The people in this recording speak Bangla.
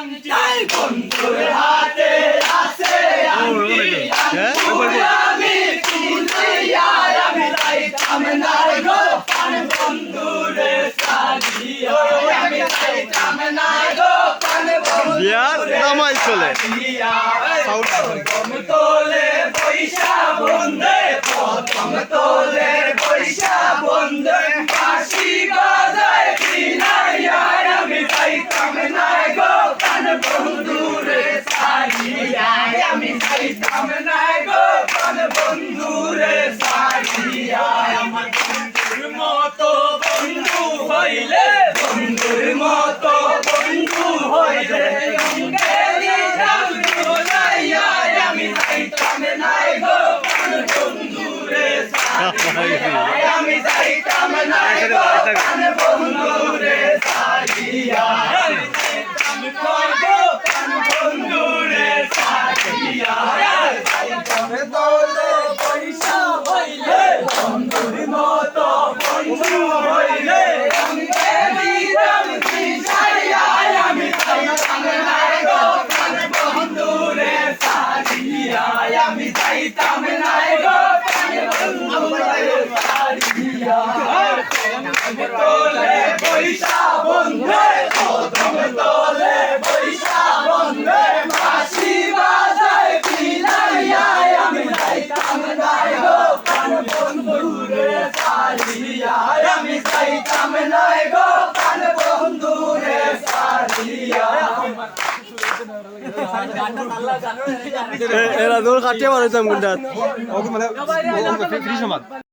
আংটি বন্ধুর হাতে আছে আংটি আমি তুলিয়া আমি যাইতাম না গো প্রাণ বন্ধুরে সাজিয়া আমি যাইতাম না গো প্রাণ বন্ধুরে নামাই চলে প্রথম তোলে পয়সা বন্ধে প্রথম তোলে পয়সা বন্ধে বাঁশি বাজায় বিনাইয়া আমি যাইতাম না গো প্রাণ বন্ধুরে সাজিয়া আমি যাইতাম না গো প্রাণ বন্ধুরে সাজিয়া আমার বন্ধুর মতো বন্ধু হইলে বন্ধুর মতো বন্ধু হইলে আমি যাইতাম না গো প্রাণ বন্ধুরে সাজিয়া আমি যাইতাম না গো প্রাণ বন্ধুরে সাজিয়া আমি যাইতাম না গো প্রাণ বন্ধুরে সাজিয়া যাইতাম তোলে পয়সা হইলে বন্ধুর মতো বন্ধু হইলে আমি দিতাম দিশাইয়া আমি যাইতাম না গো প্রাণ বন্ধুরে সাজিয়া আমি যাইতাম না গো প্রাণ বন্ধুরে সাজিয়া তোলে পয়সা বন্ধে প্রথম তোলে পয়সা বন্ধে বাঁশি বাজায় বিনাইয়া আমি যাইতাম না গো প্রাণ বন্ধুরে সাজিয়া আমি যাইতাম না গো প্রাণ বন্ধুরে সাজিয়া এরা দৌড় কাটিয়ে মারাইতাম গুন্ডা মানে ফ্রি সমান